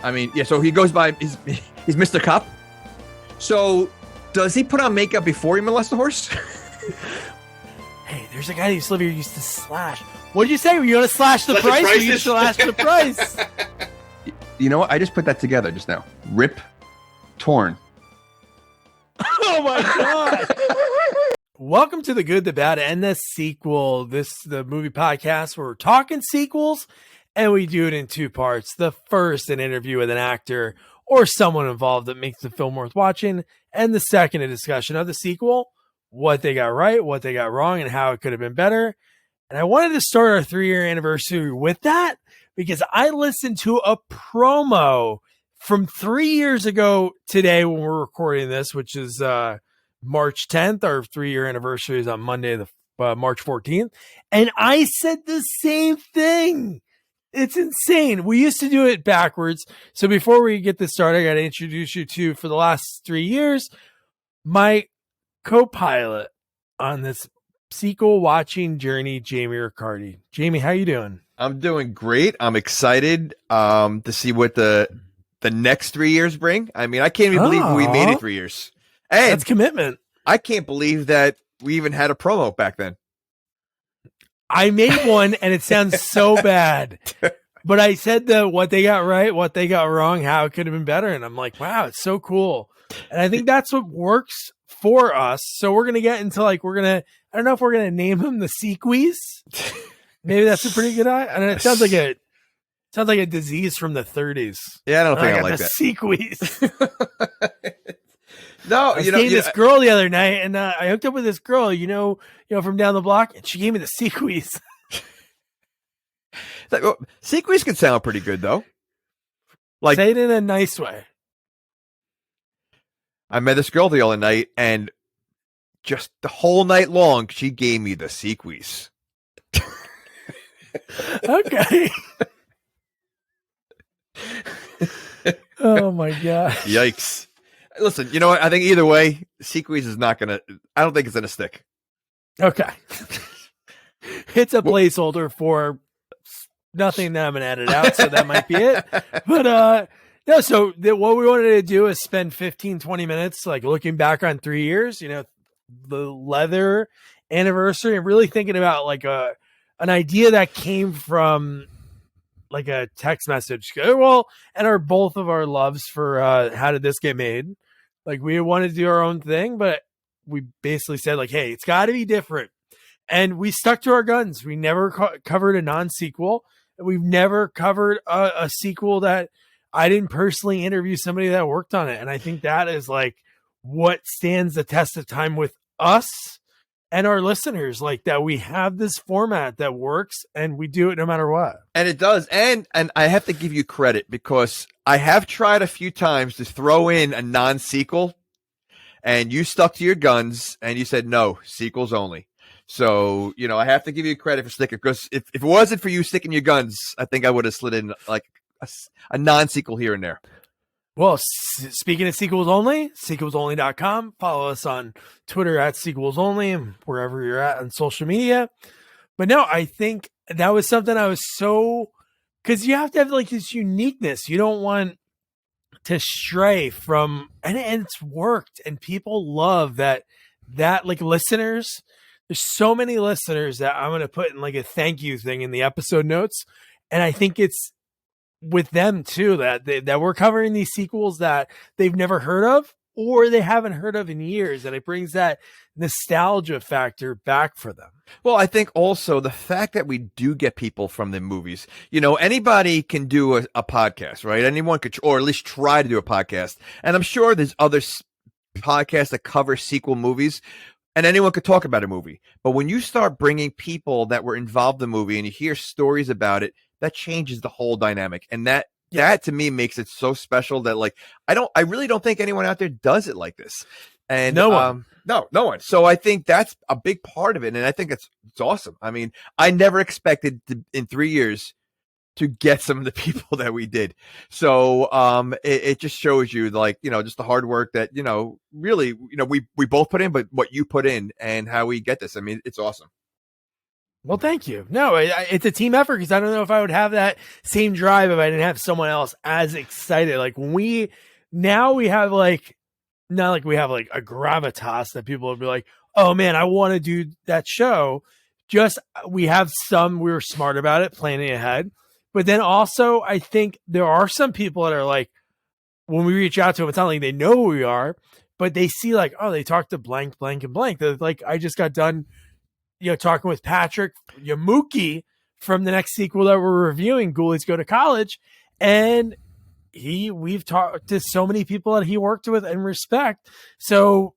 I mean, yeah. So he goes by. He's Mr. Cop. So does he put on makeup before he molests the horse? Hey, there's a guy who used to slash. What did you say? Were you going to slash the price? Or you slash the price? You know what? I just put that together just now. Rip, torn. Oh my god! Welcome to The Good, the Bad, and the Sequel. This is the movie podcast where we're talking sequels, and we do it in two parts. The first, an interview with an actor or someone involved that makes the film worth watching, and the second, a discussion of the sequel, what they got right, what they got wrong, and how it could have been better. And I wanted to start our 3-year anniversary with that because I listened to a promo from 3 years ago today when we're recording this, which is March 10th. Our 3-year anniversary is on Monday, March 14th. And I said the same thing. It's insane. We used to do it backwards. So before we get this started, I got to introduce you to, for the last 3 years, my co-pilot on this sequel watching journey, Jamie Riccardi. Jamie, how you doing? I'm doing great. I'm excited to see what the next 3 years bring. I mean, I can't even believe we made it 3 years. And that's commitment. I can't believe that we even had a promo back then. I made one and it sounds so bad. But I said what they got right, what they got wrong, how it could have been better. And I'm like, wow, it's so cool. And I think that's what works for us. So we're going to get into I don't know if we're going to name them the Sequeies. Maybe that's a pretty good idea. And it sounds like a disease from the 30s. Yeah, I don't think I like that. Sequeies. No, I was dating this girl the other night, and I hooked up with this girl, from down the block, and she gave me the Sequeies. Sequeies could sound pretty good, though. Say it in a nice way. I met this girl the other night, and just the whole night long, she gave me the Sequeies. Okay. Oh my god! Yikes! Listen, you know what? I think either way, Sequeies is not gonna. I don't think it's gonna stick. Okay. It's a placeholder for nothing that I'm gonna edit out, so that might be it. But no. So what we wanted to do is spend 15-20 minutes, looking back on 3 years. The leather anniversary, and really thinking about an idea that came from a text message. Well, and both of our loves for how did this get made? We wanted to do our own thing, but we basically said hey, it's got to be different. And we stuck to our guns. We never covered a non-sequel. We've never covered a sequel that I didn't personally interview somebody that worked on it. And I think that is what stands the test of time with us and our listeners, that we have this format that works and we do it no matter what. And it does. And I have to give you credit because I have tried a few times to throw in a non-sequel and you stuck to your guns and you said, no, sequels only. So, I have to give you credit for sticking, because if it wasn't for you sticking your guns, I think I would have slid in a non-sequel here and there. Well, speaking of sequels only, sequelsonly.com. Follow us on Twitter at sequels only and wherever you're at on social media. But no, I think that was something I was because you have to have this uniqueness. You don't want to stray from, and it's worked, and people love that listeners. There's so many listeners that I'm going to put in a thank you thing in the episode notes. And I think it's with them too, that we're covering these sequels that they've never heard of or they haven't heard of in years. And it brings that nostalgia factor back for them. Well, I think also the fact that we do get people from the movies, anybody can do a podcast, right? Anyone could, or at least try to do a podcast. And I'm sure there's other podcasts that cover sequel movies, and anyone could talk about a movie. But when you start bringing people that were involved in the movie and you hear stories about it, that changes the whole dynamic. And that to me makes it so special that I really don't think anyone out there does it like this. And no one. No one. So I think that's a big part of it. And I think it's awesome. I mean, I never expected in 3 years to get some of the people that we did. So it just shows you just the hard work that, really, we both put in, but what you put in and how we get this. I mean, it's awesome. Well, thank you. No, it's a team effort because I don't know if I would have that same drive if I didn't have someone else as excited. Like when we have like, not like we have like a gravitas that people will be like, oh man, I want to do that show. Just we were smart about it, planning ahead. But then also, I think there are some people that are like, when we reach out to them, it's not like they know who we are, but they see like, oh, they talked to blank, blank, and blank. They're like, I just got done, talking with Patrick Yamuki from the next sequel that we're reviewing, Ghoulies Go to College. And we've talked to so many people that he worked with and respect. So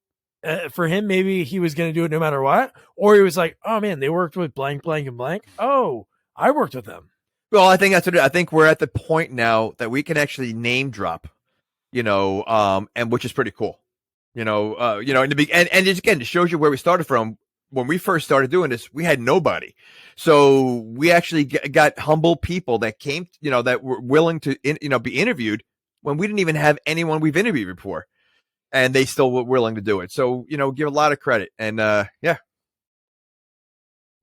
for him, maybe he was going to do it no matter what. Or he was like, oh man, they worked with blank, blank, and blank. Oh, I worked with them. Well, I think I think we're at the point now that we can actually name drop, and which is pretty cool. In the beginning, and again, it shows you where we started from. When we first started doing this, we had nobody. So we actually got humble people that came, that were willing to, be interviewed when we didn't even have anyone we've interviewed before. And they still were willing to do it. So, give a lot of credit. And, yeah.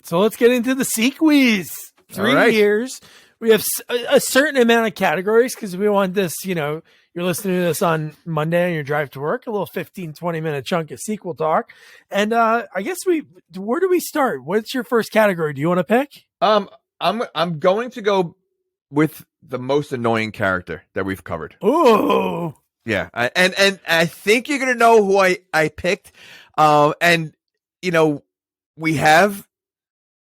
So let's get into the Sequeies. 3 years. We have a certain amount of categories because we want this, you're listening to this on Monday on your drive to work, a little 15-20 minute chunk of sequel talk. And I guess where do we start? What's your first category? Do you want to pick? I'm going to go with the most annoying character that we've covered. Ooh. Yeah. And I think you're going to know who I picked. And we have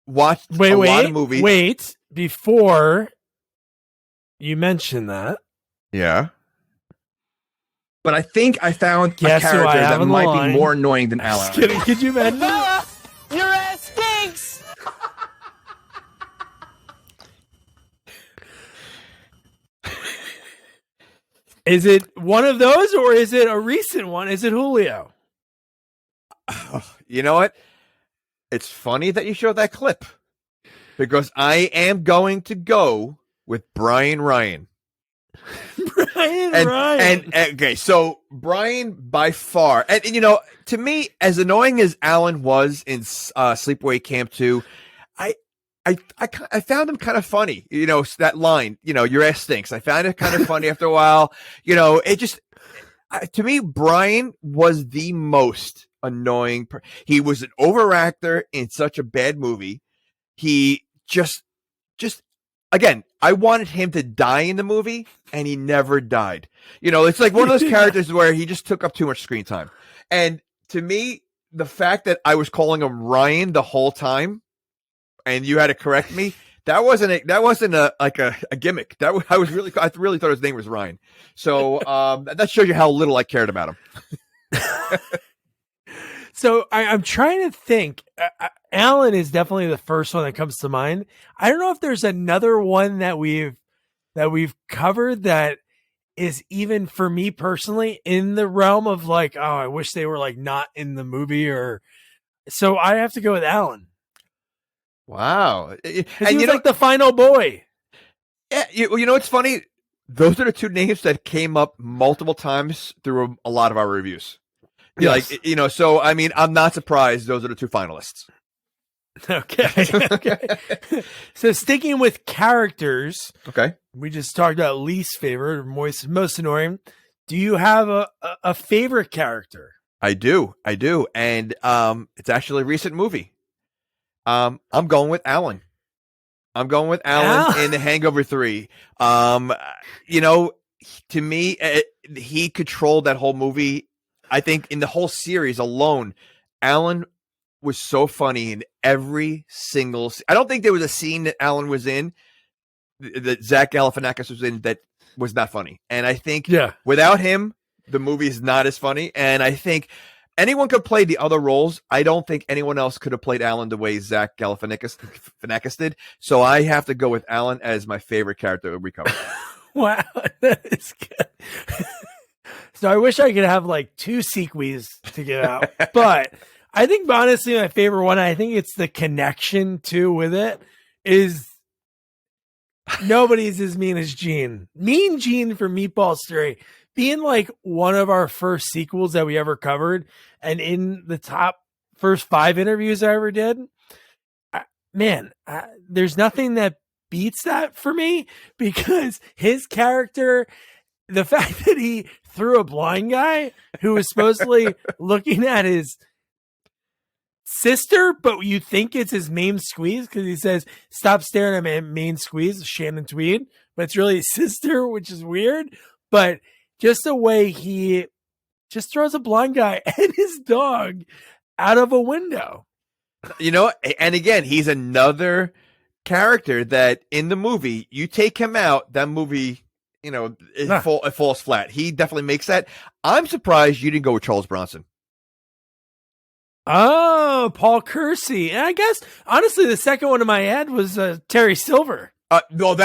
watched a lot of movies. Wait, before you mention that. Yeah. But I think I found a character that might be more annoying than Alan. Just kidding. Could you imagine? Your ass stinks! Is it one of those or is it a recent one? Is it Julio? You know what? It's funny that you showed that clip because I am going to go with Brian Ryan. Ryan. Okay, so Brian by far, and to me, as annoying as Alan was in Sleepaway Camp 2, I found him kind of funny. That line, your ass stinks. I found it kind of funny after a while. It just, to me, Brian was the most annoying. He was an overactor in such a bad movie. He just again, I wanted him to die in the movie, and he never died. It's like one of those characters where he just took up too much screen time. And to me, the fact that I was calling him Ryan the whole time, and you had to correct me, that wasn't a gimmick. I really thought his name was Ryan. So that shows you how little I cared about him. So I'm trying to think. Alan is definitely the first one that comes to mind. I don't know if there's another one that we've covered that is even for me personally in the realm of like, oh, I wish they were like not in the movie or. So I have to go with Alan. Wow, and he's like the final boy. Yeah, it's funny. Those are the two names that came up multiple times through a lot of our reviews. Yes. So I mean, I'm not surprised those are the two finalists. Okay. So sticking with characters, okay, we just talked about least favorite or most annoying. Do you have a favorite character? I do, and it's actually a recent movie. I'm going with Alan. I'm going with Alan in The Hangover 3. To me, he controlled that whole movie. I think in the whole series alone, Alan was so funny in every single. I don't think there was a scene that Alan was in that Zach Galifianakis was in that was not funny. And I think without him, the movie is not as funny. And I think anyone could play the other roles. I don't think anyone else could have played Alan the way Zach Galifianakis did. So I have to go with Alan as my favorite character we covered. Wow, that is good. So I wish I could have like two Sequeies to get out, but I think honestly my favorite one, I think it's the connection too with it, is nobody's as mean as Gene. Mean Gene from Meatball Story being like one of our first sequels that we ever covered, and in the top first 5 interviews I ever did. man, there's nothing that beats that for me, because his character, the fact that he threw a blind guy who was supposedly looking at his sister, but you think it's his main squeeze because he says, "Stop staring at my main squeeze," Shannon Tweed, but it's really his sister, which is weird. But just the way he just throws a blind guy and his dog out of a window. And again, he's another character that in the movie, you take him out, that movie, it falls flat. He definitely makes that. I'm surprised you didn't go with Charles Bronson. Oh, Paul Kersey. And I guess, honestly, the second one in my head was Terry Silver. No,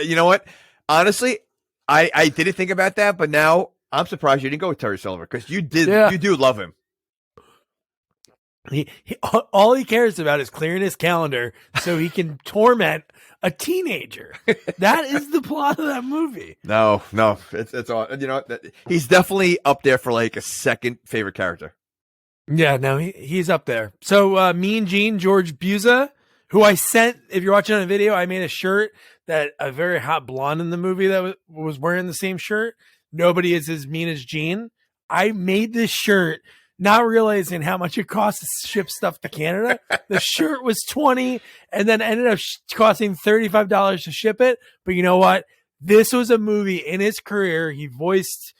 you know what? Honestly, I didn't think about that, but now I'm surprised you didn't go with Terry Silver, because you did. Yeah. You do love him. All he cares about is clearing his calendar so he can torment a teenager. That is the plot of that movie. No, it's all, he's definitely up there for like a second favorite character. Yeah, no, he's up there. So Mean Gene, George Buza, who I sent, if you're watching on a video, I made a shirt that a very hot blonde in the movie that was wearing the same shirt. Nobody is as mean as Gene. I made this shirt not realizing how much it costs to ship stuff to Canada. The shirt was $20 and then ended up costing $35 to ship it. But you know what? This was a movie in his career. He voiced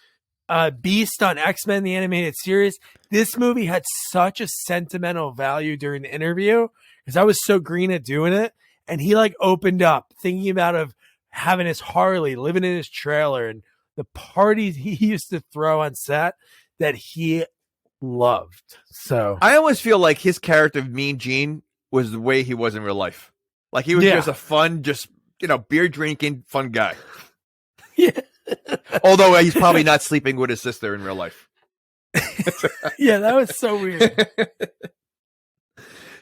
Beast on X-Men, the animated series. This movie had such a sentimental value during the interview because I was so green at doing it. And he opened up thinking about having his Harley, living in his trailer, and the parties he used to throw on set that he loved. So I always feel like his character of Mean Gene was the way he was in real life. Like he was just a fun, beer drinking, fun guy. Yeah. Although he's probably not sleeping with his sister in real life. Yeah, that was so weird.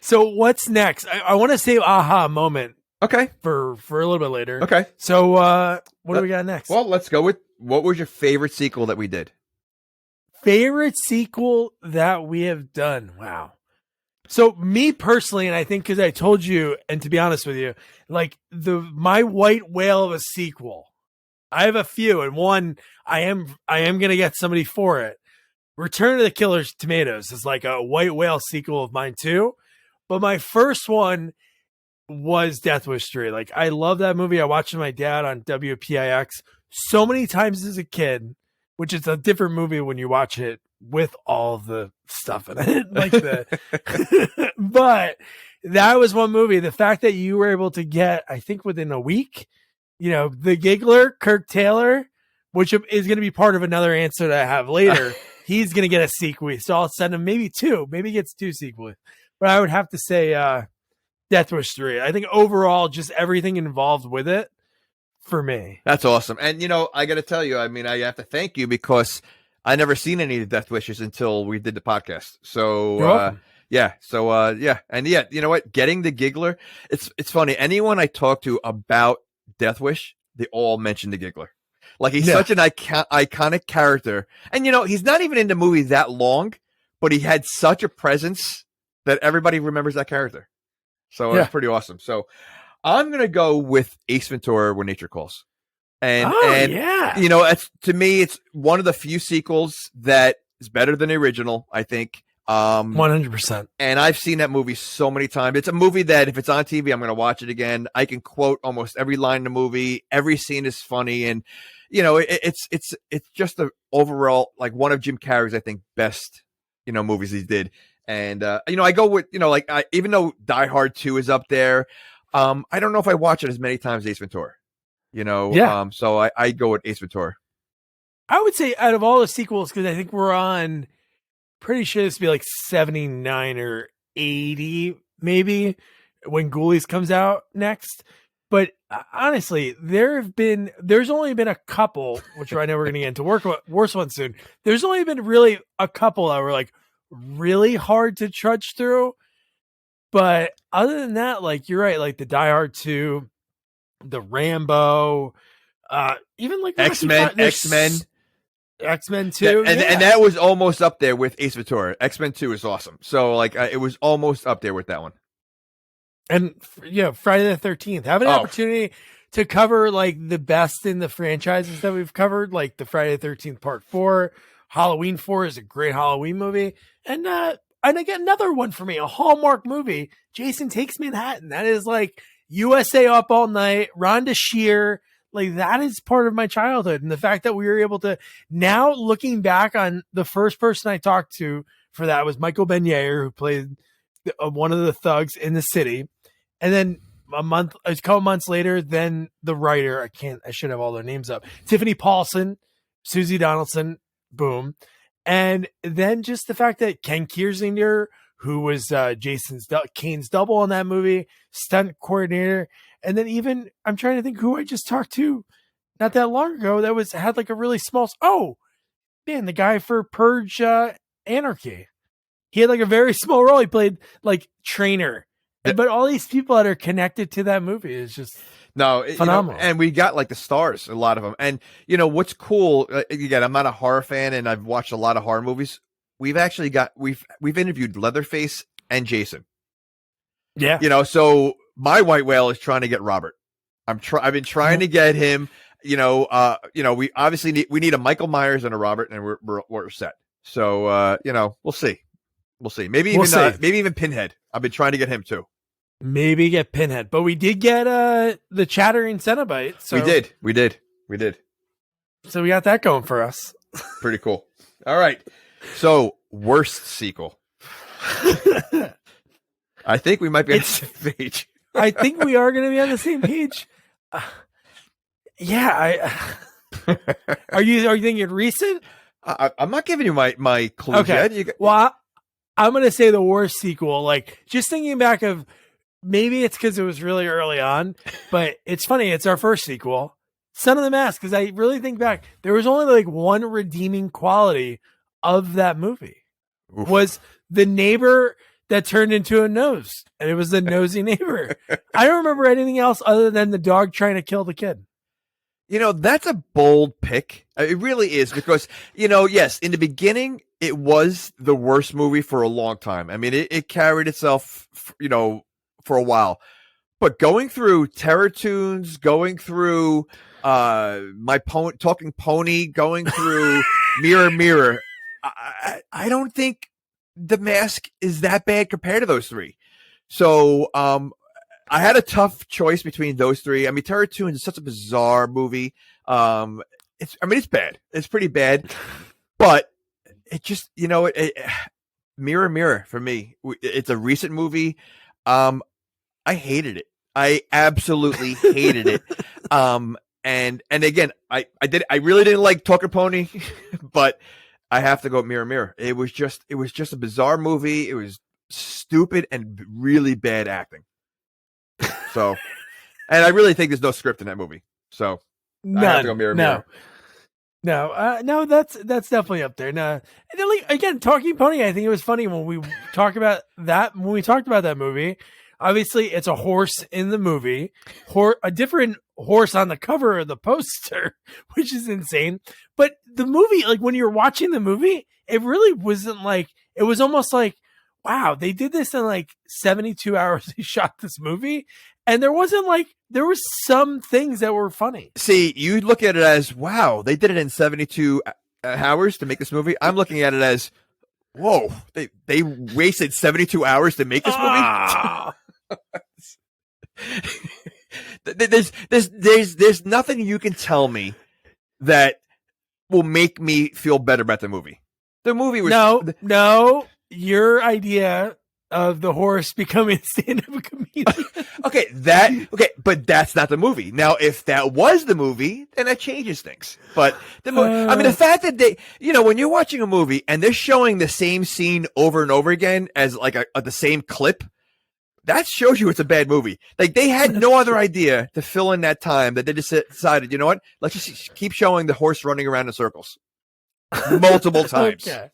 So what's next? I want to save aha moment. Okay. For a little bit later. Okay. So what do we got next? Well, let's go with, what was your favorite sequel that we did? Favorite sequel that we have done. Wow. So me personally, and I think because I told you, and to be honest with you, my white whale of a sequel, I have a few, and one I am gonna get somebody for it. Return of the Killer Tomatoes is like a white whale sequel of mine too. But my first one was Death Wish 3. I love that movie. I watched it with my dad on WPIX so many times as a kid, which is a different movie when you watch it with all the stuff in it. But that was one movie. The fact that you were able to get, I think within a week, the Giggler, Kirk Taylor, which is going to be part of another answer that I have later. He's going to get a sequel. So I'll send him maybe two. Maybe he gets two sequels. But I would have to say Death Wish 3. I think overall, just everything involved with it for me. That's awesome. And, I got to tell you, I have to thank you because I never seen any of the Death Wishes until we did the podcast. So, yeah. So, yeah. And yeah, you know what? Getting the Giggler, it's funny. Anyone I talk to about Death Wish, they all mention the Giggler. He's such an iconic character. And, he's not even in the movie that long, but he had such a presence that everybody remembers that character. So it's pretty awesome. So I'm going to go with Ace Ventura: When Nature Calls. And it's, to me, it's one of the few sequels that is better than the original, I think. 100%. And I've seen that movie so many times. It's a movie that if it's on TV, I'm going to watch it again. I can quote almost every line in the movie. Every scene is funny. And, it's just the overall, one of Jim Carrey's, I think, best, movies he did. And, I go with, even though Die Hard 2 is up there, I don't know if I watch it as many times as Ace Ventura, so I go with Ace Ventura. I would say out of all the sequels, because I think we're on, pretty sure this would be 79 or 80, maybe, when Ghoulies comes out next. But honestly, there's only been a couple, which I know we're going to get into worse ones soon. There's only been really a couple that were really hard to trudge through. But other than that, you're right, the Die Hard 2, the Rambo, even X-Men 2. And that was almost up there with Ace Ventura. X-Men 2 is awesome. So it was almost up there with that one. And Friday the 13th. Have an opportunity to cover like the best in the franchises that we've covered, like the Friday the 13th Part 4. Halloween 4 is a great Halloween movie. And again, another one for me, a Hallmark movie, Jason Takes Manhattan. That is like USA Up All Night, Rhonda Shear. Like that is part of my childhood. And the fact that we were able to, now looking back on, the first person I talked to for that was Michael Benyere, who played one of the thugs in the city. And then a couple months later, then the writer, I should have all their names up. Tiffany Paulson, Susie Donaldson, boom. And then just the fact that Ken Kirzinger, who was Kane's double in that movie, stunt coordinator. And then even, I'm trying to think who I just talked to not that long ago that had like a really small, the guy for Purge Anarchy. He had like a very small role. He played like trainer. But all these people that are connected to that movie is just phenomenal. And we got like the stars, a lot of them. And what's cool, again, I'm not a horror fan and I've watched a lot of horror movies. We've actually we've interviewed Leatherface and Jason. Yeah. So my white whale is trying to get Robert. I've been trying to get him, we obviously need a Michael Myers and a Robert, and we're set. So, we'll see. Maybe even Pinhead. I've been trying to get him too. Maybe get Pinhead, but we did get the Chattering Cenobite. So we did. So we got that going for us. Pretty cool. All right. So worst sequel. I think we might be on the same page. I think we are going to be on the same page. Are you thinking recent? I'm not giving you my clues yet. Well, I'm going to say the worst sequel. Like, just thinking back of, maybe it's because it was really early on, but it's funny. It's our first sequel, Son of the Mask. Because I really think back, there was only like one redeeming quality of that movie. Oof. Was the neighbor that turned into a nose, and it was the nosy neighbor. I don't remember anything else other than the dog trying to kill the kid. That's a bold pick. It really is, because, yes, in the beginning, it was the worst movie for a long time. I mean, it carried itself, for a while. But going through Terror Tunes, going through Talking Pony, going through Mirror Mirror, I don't think The Mask is that bad compared to those three. So, I had a tough choice between those three. I mean, Terror Tunes is such a bizarre movie. It's bad. It's pretty bad, but it just, Mirror Mirror for me. It's a recent movie. I hated it. I absolutely hated it. And again, I really didn't like Talking Pony, but I have to go Mirror Mirror. It was just a bizarre movie. It was stupid and really bad acting. So, and I really think there's no script in that movie. So, I have to go Mirror Mirror. No, that's definitely up there. No, and then, like, again, Talking Pony, I think it was funny when we talked about that. When we talked about that movie, obviously it's a horse in the movie, a different horse on the cover of the poster, which is insane. But the movie, like when you're watching the movie, it really wasn't like, it was almost like, wow, they did this in like 72 hours. They shot this movie. And there was some things that were funny. See, you look at it as, wow, they did it in 72 hours to make this movie. I'm looking at it as, whoa, they wasted 72 hours to make this movie. There's nothing you can tell me that will make me feel better about the movie. The movie was no. Your idea of the horse becoming a stand-up comedian. Okay, but that's not the movie. Now, if that was the movie, then that changes things. But the the fact that they, when you're watching a movie and they're showing the same scene over and over again as like the same clip, that shows you it's a bad movie. Like, they had no other idea to fill in that time, that they just decided, you know what? Let's just keep showing the horse running around in circles multiple times. Okay.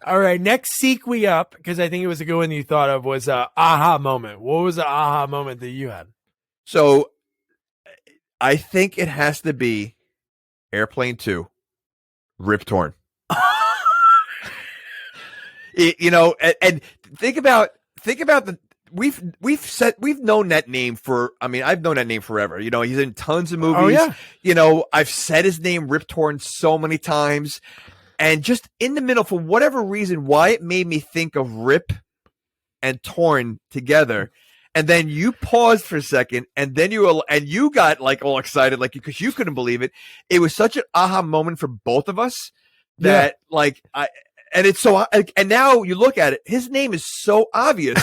All right, next Sequeies up, because I think it was a good one you thought of, was aha moment. What was the aha moment that you had? So I think it has to be Airplane 2, Rip Torn. And think about we've known that name for, I mean, I've known that name forever. You know, he's in tons of movies. Oh, yeah. You know, I've said his name, Rip Torn, so many times. And just in the middle, for whatever reason, why it made me think of Rip and Torn together. And then you paused for a second, and then you got like all excited, like, because you couldn't believe it. It was such an aha moment for both of us that and it's so, and now you look at it, his name is so obvious,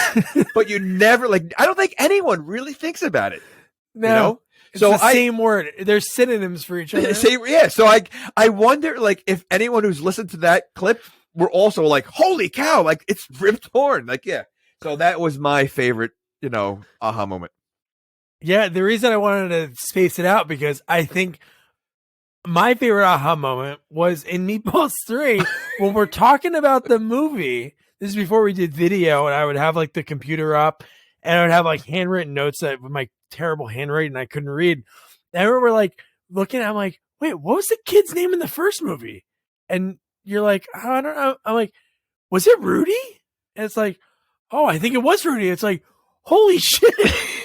but you never, like, I don't think anyone really thinks about it. No. You know? It's the same word. There's synonyms for each other. Yeah. So I wonder, like, if anyone who's listened to that clip were also like, holy cow, like, it's Rip Torn. Like, yeah. So that was my favorite, you know, aha moment. Yeah. The reason I wanted to space it out, because I think my favorite aha moment was in Meatballs 3 when we're talking about the movie. This is before we did video, and I would have like the computer up, and I would have like handwritten notes that with my terrible handwriting I couldn't read. And I remember like looking, I'm like, wait, what was the kid's name in the first movie? And you're like, oh, I don't know. I'm like, was it Rudy? And it's like, oh, I think it was Rudy. It's like, holy shit,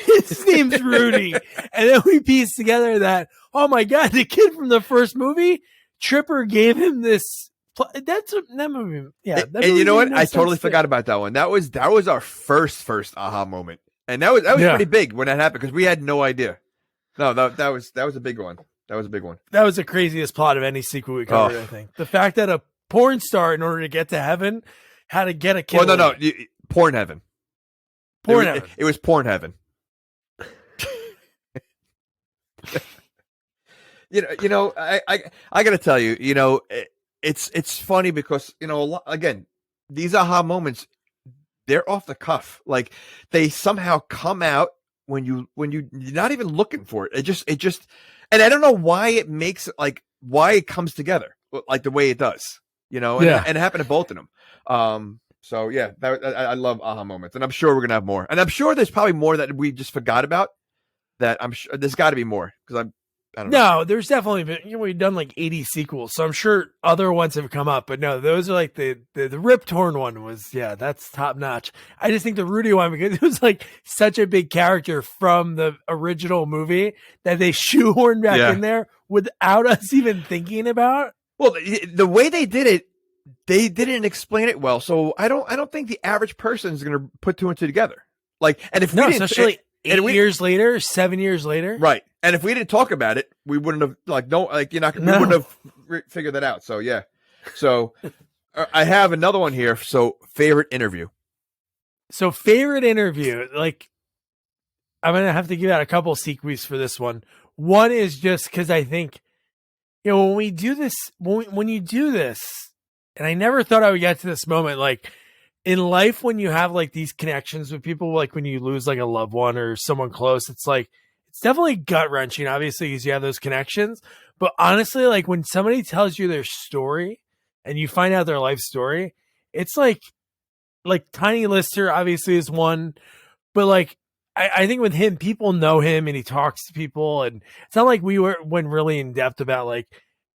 his name's Rudy. And then we pieced together that, oh my God, the kid from the first movie, Tripper gave him this. That movie. Yeah. That and movie you know what? made I totally sense forgot about that one. That was our first aha moment. And that was pretty big when that happened, because we had no idea. No, that was a big one. That was a big one. That was the craziest plot of any sequel we covered, I think. The fact that a porn star, in order to get to heaven, had to get a kid. Well, no. Porn heaven. Porn heaven. It was porn heaven. you know, I got to tell you, you know, it's funny because, you know, again, these aha moments, they're off the cuff. Like, they somehow come out when you're not even looking for it. It just, and I don't know why it makes, like, why it comes together like the way it does, you know, and it happened to both of them. So yeah, I love aha moments, and I'm sure we're going to have more, and I'm sure there's probably more that we just forgot about that. I'm sure there's got to be more, because I don't know. No, there's definitely been, you know, we've done like 80 sequels, so I'm sure other ones have come up, but no, those are like the Rip Torn one was, that's top notch. I just think the Rudy one, because it was like such a big character from the original movie that they shoehorned back in there without us even thinking about. Well, the way they did it, they didn't explain it well, so I don't think the average person is going to put two and two together. Like, and if we didn't, especially 8 years later, 7 years later, right? And if we didn't talk about it, we wouldn't have we wouldn't have figured that out. So yeah, so I have another one here. So favorite interview. So favorite interview, like, I'm gonna have to give out a couple sequels for this one. One is just because I think, you know, when we do this, when you do this, and I never thought I would get to this moment, like in life, when you have like these connections with people, like when you lose like a loved one or someone close, it's like, it's definitely gut wrenching, obviously, because you have those connections. But honestly, like when somebody tells you their story and you find out their life story, it's like Tiny Lister obviously is one, but like, I think with him, people know him and he talks to people, and it's not like we went really in depth about like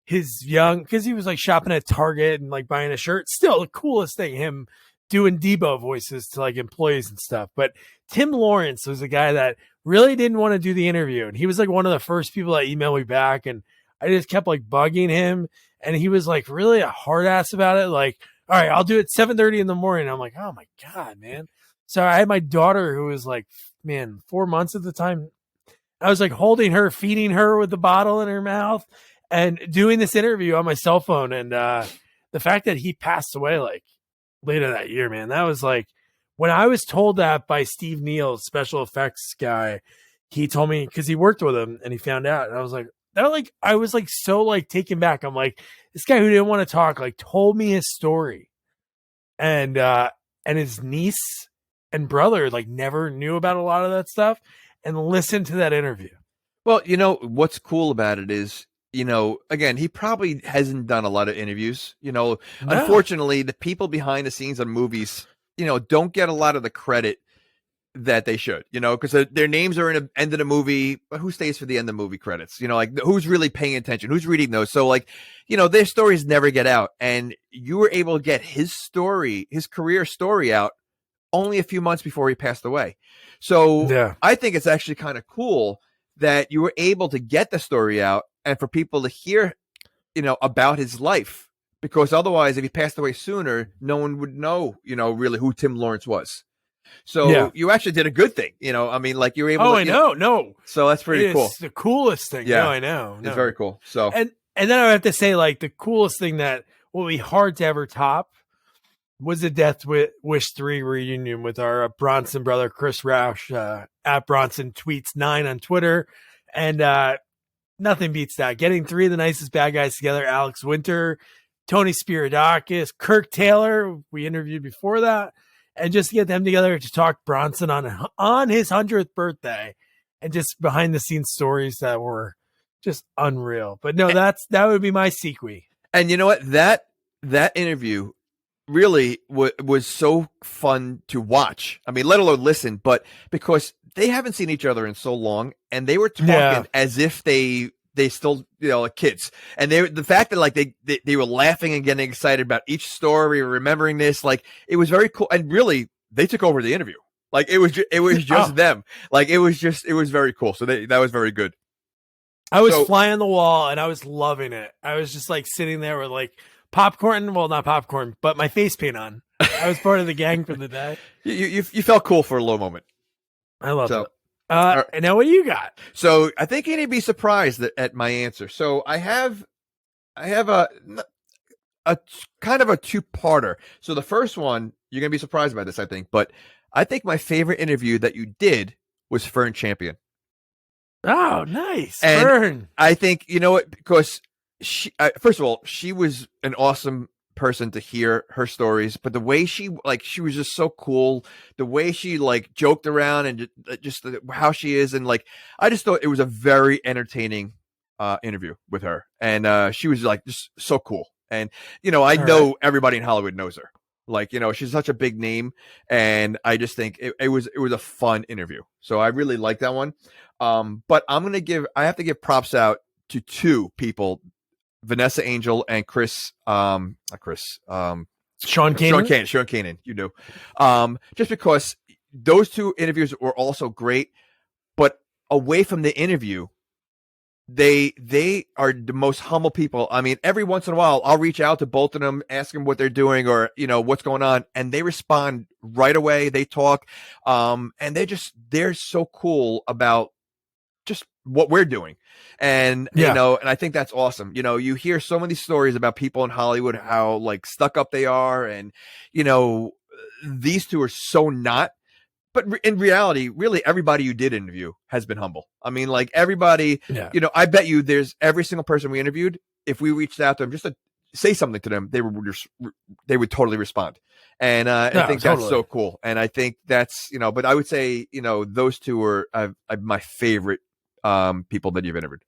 his because he was like shopping at Target and like buying a shirt. Still the coolest thing, him doing Debo voices to like employees and stuff. But Tim Lawrence was a guy that really didn't want to do the interview, and he was like one of the first people that emailed me back, and I just kept like bugging him, and he was like really a hard ass about it. Like, all right, I'll do it 7:30 in the morning. I'm like, oh my God, man. So I had my daughter who was like, 4 months at the time. I was like holding her, feeding her with the bottle in her mouth and doing this interview on my cell phone. And the fact that he passed away like later that year, man, that was like, when I was told that by Steve Neal, special effects guy, he told me, because he worked with him and he found out. And I was like, I was like so like taken back. I'm like, this guy who didn't want to talk, like told me his story. And his niece and brother like never knew about a lot of that stuff and listened to that interview. Well, you know, what's cool about it is, you know, again, he probably hasn't done a lot of interviews, you know, Unfortunately, the people behind the scenes on movies, you know, don't get a lot of the credit that they should, you know, because their names are in the end of the movie, but who stays for the end of the movie credits? You know, like who's really paying attention? Who's reading those? So like, you know, their stories never get out, and you were able to get his story, his career story out only a few months before he passed away. So I think it's actually kind of cool that you were able to get the story out and for people to hear, about his life, because otherwise, if he passed away sooner, no one would know, really who Tim Lawrence was. So you actually did a good thing, I mean, like you were able to. I know. No. So that's pretty cool. It's the coolest thing. Yeah. No, I know. No. It's very cool. So, and then I have to say, like, the coolest thing that will be hard to ever top was the Death Wish 3 reunion with our Bronson brother, Chris Roush, at Bronson Tweets 9 on Twitter. And nothing beats that. Getting 3 of the nicest bad guys together: Alex Winter, Tony Spiridakis, Kirk Taylor, we interviewed before that. And just to get them together to talk Bronson on his 100th birthday, and just behind the scenes stories that were just unreal. But no, that would be my Sequeies. And you know what? That interview really was so fun to watch. I mean, let alone listen, but because they haven't seen each other in so long, and they were talking as if they still, like kids. And the fact that like they were laughing and getting excited about each story, remembering this, like it was very cool. And really, they took over the interview. Like it was just them. Like it was very cool. So that was very good. I was fly on the wall and I was loving it. I was just like sitting there with like popcorn. Well, not popcorn, but my face paint on. I was part of the gang for the day. You felt cool for a little moment. I love it. And now what do you got? So I think you'd be surprised at my answer. So I have a kind of a two-parter. So the first one, you're going to be surprised by this, I think, but I think my favorite interview that you did was Fern Champion. Oh, nice. And Fern. I think, because she, first of all, she was an awesome person to hear her stories, but the way she was just so cool, the way she like joked around and just how she is, and like I just thought it was a very entertaining interview with her, and she was like just so cool. And I know everybody in Hollywood knows her, like she's such a big name, and I just think it was a fun interview. So I really like that one. But I have to give props out to 2 people, Vanessa Angel and Sean Kanan, just because those 2 interviews were also great, but away from the interview, they are the most humble people. I mean, every once in a while I'll reach out to both of them, ask them what they're doing or what's going on, and they respond right away. They talk, and they're so cool about just what we're doing. And, and I think that's awesome. You hear so many stories about people in Hollywood, how like stuck up they are. And, these 2 are so not, but in reality, really everybody you did interview has been humble. I mean, like everybody, I bet you there's every single person we interviewed, if we reached out to them just to say something to them, they would totally respond. And I think that's so cool. And I think that's, but I would say, those 2 are my favorite people that you've interviewed.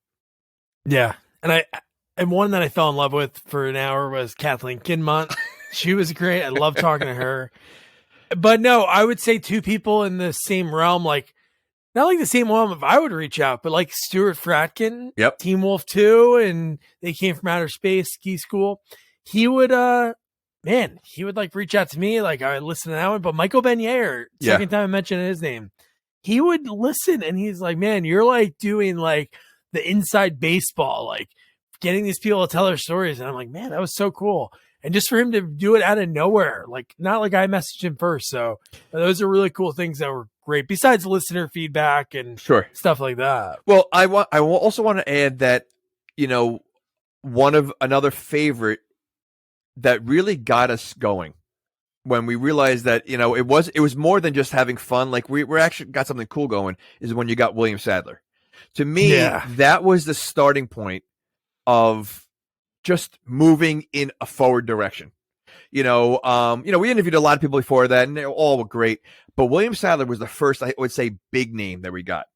Yeah. And one that I fell in love with for an hour was Kathleen Kinmont. She was great. I love talking to her. But no, I would say 2 people in the same realm, like not like the same realm if I would reach out, but like Stuart Fratkin, Teen Wolf 2, and they came from outer space ski school. He would like reach out to me, like I would listen to that one. But Michael Benyere, second time I mentioned his name, he would listen and he's like, man, you're like doing like the inside baseball, like getting these people to tell their stories. And I'm like, man, that was so cool. And just for him to do it out of nowhere, like not like I messaged him first. So those are really cool things that were great besides listener feedback and stuff like that. Well, I also want to add that, one of another favorite that really got us going when we realized that, it was more than just having fun. Like we're actually got something cool going, is when you got William Sadler. To me, that was the starting point of just moving in a forward direction. We interviewed a lot of people before that and they all were great, but William Sadler was the first, I would say, big name that we got,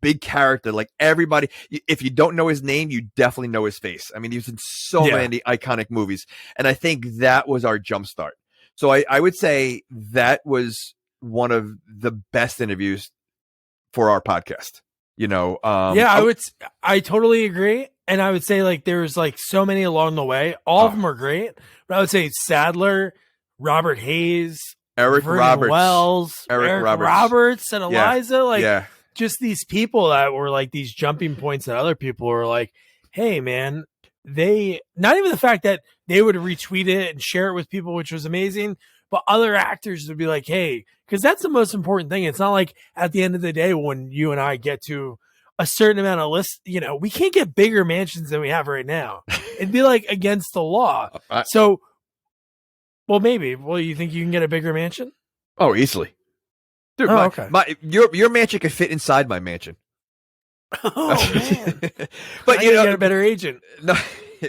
big character. Like everybody, if you don't know his name, you definitely know his face. I mean, he was in so many iconic movies, and I think that was our jumpstart. So I would say that was one of the best interviews for our podcast. I totally agree. And I would say like there's like so many along the way. All of them are great. But I would say Sadler, Robert Hayes, Eric Roberts. Wells, Eric Roberts and Eliza. Just these people that were like these jumping points that other people were like, hey, man, they not even the fact that they would retweet it and share it with people, which was amazing, but other actors would be like, hey, because that's the most important thing. It's not like at the end of the day when you and I get to a certain amount of lists, we can't get bigger mansions than we have right now. It'd be like against the law. So, well, maybe. Well, you think you can get a bigger mansion? Oh, easily. Dude, okay. Your mansion could fit inside my mansion. Oh, man. But you get a better agent. No,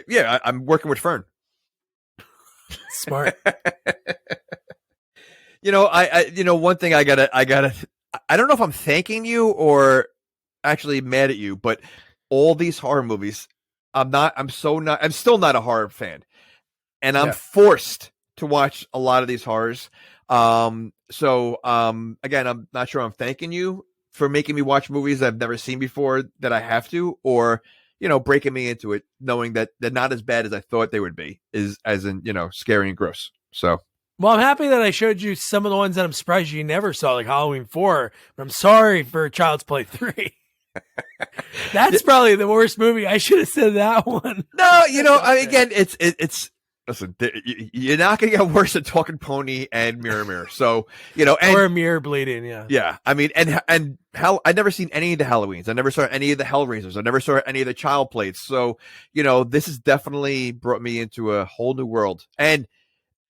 yeah, I'm working with Fern. Smart. One thing I don't know if I'm thanking you or actually mad at you, but all these horror movies, I'm still not a horror fan. And I'm forced to watch a lot of these horrors. Again, I'm not sure I'm thanking you for making me watch movies I've never seen before that I have to, or, breaking me into it, knowing that they're not as bad as I thought they would be, as in, scary and gross. So. Well, I'm happy that I showed you some of the ones that I'm surprised you never saw, like Halloween 4, but I'm sorry for Child's Play 3. That's probably the worst movie. I should have said that one. No, again, it's listen, you're not going to get worse than Talking Pony and Mirror. So, or Mirror Bleeding. Yeah. Yeah. I mean, and I never seen any of the Halloweens. I never saw any of the Hellraisers. I never saw any of the Child Plays. So, this has definitely brought me into a whole new world. And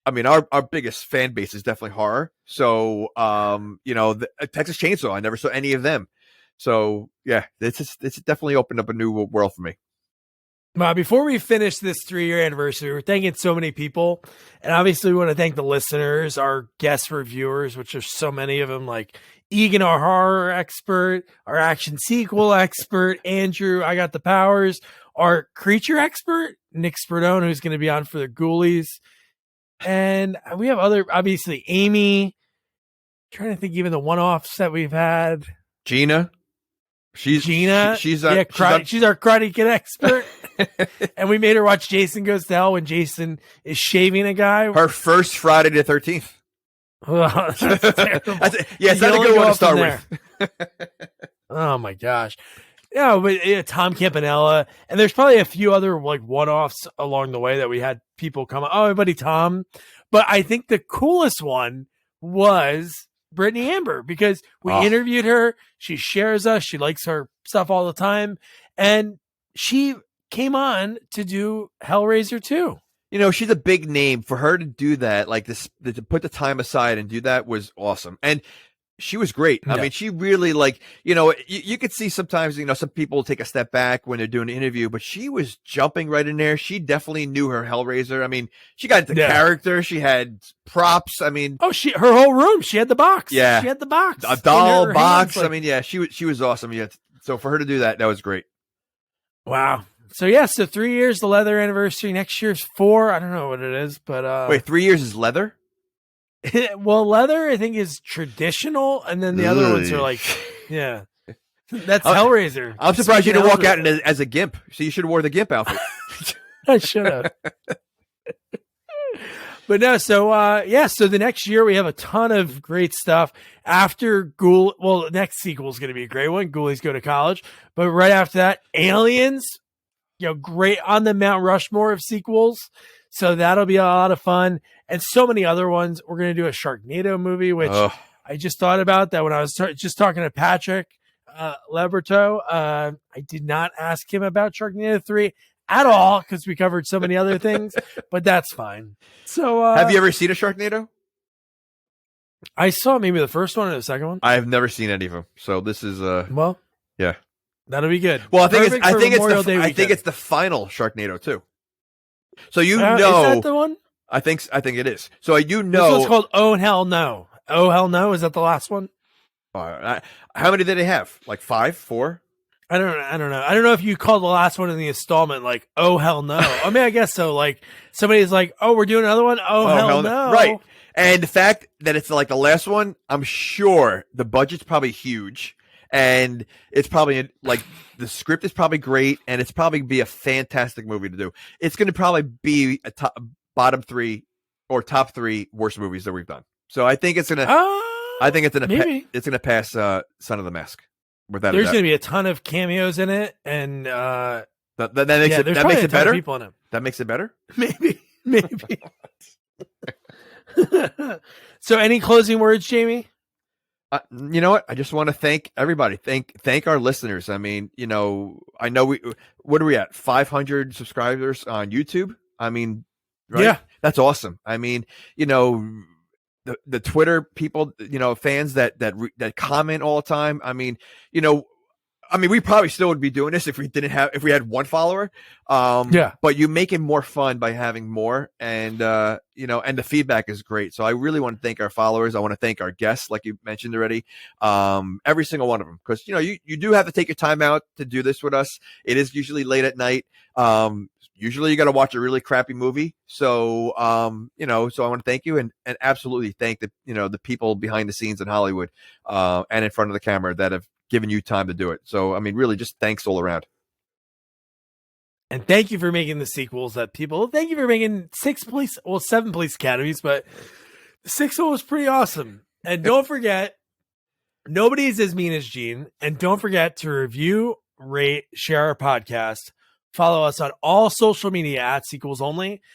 I mean, our biggest fan base is definitely horror. So, the Texas Chainsaw, I never saw any of them. So yeah, it's definitely opened up a new world for me. Before we finish this 3-year anniversary, we're thanking so many people. And obviously we want to thank the listeners, our guest reviewers, which are so many of them, like Egan, our horror expert, our action sequel expert, Andrew, I Got the Powers, our creature expert, Nick Sperdone, who's going to be on for the Ghoulies. And we have obviously Amy, I'm trying to think even the one-offs that we've had. Gina. She's our Karate Kid expert. And we made her watch Jason Goes to Hell when Jason is shaving a guy. Her first Friday the 13th. Oh, that's terrible. It's not a good one to start with. Oh my gosh. Yeah, but Tom Campanella, and there's probably a few other like one-offs along the way that we had people come. Oh, my buddy Tom. But I think the coolest one was Brittany Amber, because we interviewed her. She shares us. She likes our stuff all the time. And she came on to do Hellraiser 2. She's a big name. For her to do that, like this, to put the time aside and do that was awesome. And she was great. Yeah. I mean, she really you could see sometimes, some people take a step back when they're doing an interview, but she was jumping right in there. She definitely knew her Hellraiser. I mean, she got into character. She had props. I mean, her whole room, she had the box. Yeah. She had the box. A doll box. Hands, I mean, yeah, she was awesome. Yeah. So for her to do that was great. Wow. So 3 years, the leather anniversary. Next year's 4. I don't know what it is, but wait, 3 years is leather? Well, leather I think is traditional, and then the other ones are like, yeah, that's Hellraiser. I'm surprised you didn't walk out as a gimp. So you should have wore the gimp outfit. I should have. But no, so the next year we have a ton of great stuff. After Ghoul, well, the next sequel is going to be a great one. Ghoulies Go to College, but right after that, Aliens. Great on the Mount Rushmore of sequels. So that'll be a lot of fun. And so many other ones. We're going to do a Sharknado movie, which I just thought about that when I was just talking to Patrick Leberto. I did not ask him about Sharknado 3 at all because we covered so many other things, but that's fine. So have you ever seen a Sharknado? I saw maybe the first one or the second one. I have never seen any of them. So this is well, yeah. That'll be good. Well, I think it's the final Sharknado too. So is that the one? I think it is. So This one's called Oh Hell No. Oh Hell No, is that the last one? How many did they have? Like 5, 4? I don't know. I don't know if you call the last one in the installment like Oh Hell No. I mean, I guess so. Like somebody's like, oh, we're doing another one. Oh hell no. Right. And the fact that it's like the last one, I'm sure the budget's probably huge. And it's probably like the script is probably great, and it's probably be a fantastic movie to do. It's going to probably be a bottom 3 or top 3 worst movies that we've done. So I think it's gonna. I think it's gonna. Maybe It's gonna pass Son of the Mask. Without there's gonna be a ton of cameos in it, and that makes it. That makes it better. People in it. That makes it better. Maybe. So, any closing words, Jamie? You know what? I just want to thank everybody. Thank our listeners. I mean, you know, I know what are we at? 500 subscribers on YouTube. I mean, right? Yeah, that's awesome. I mean, you know, the Twitter people, you know, fans that comment all the time. I mean, you know, we probably still would be doing this if we had one follower. But you make it more fun by having more, and you know, and the feedback is great. So I really want to thank our followers. I want to thank our guests, like you mentioned already, every single one of them, because you know, you do have to take your time out to do this with us. It is usually late at night. Usually you got to watch a really crappy movie. So, you know, so I want to thank you and absolutely thank the people behind the scenes in Hollywood, and in front of the camera that have given you time to do it. So, I mean, really just thanks all around. And thank you for making the sequels that people, thank you for making 7 police academies, but the 6th one was pretty awesome. And don't forget, nobody's as mean as Gene. And don't forget to review, rate, share our podcast. Follow us on all social media at Sequels Only.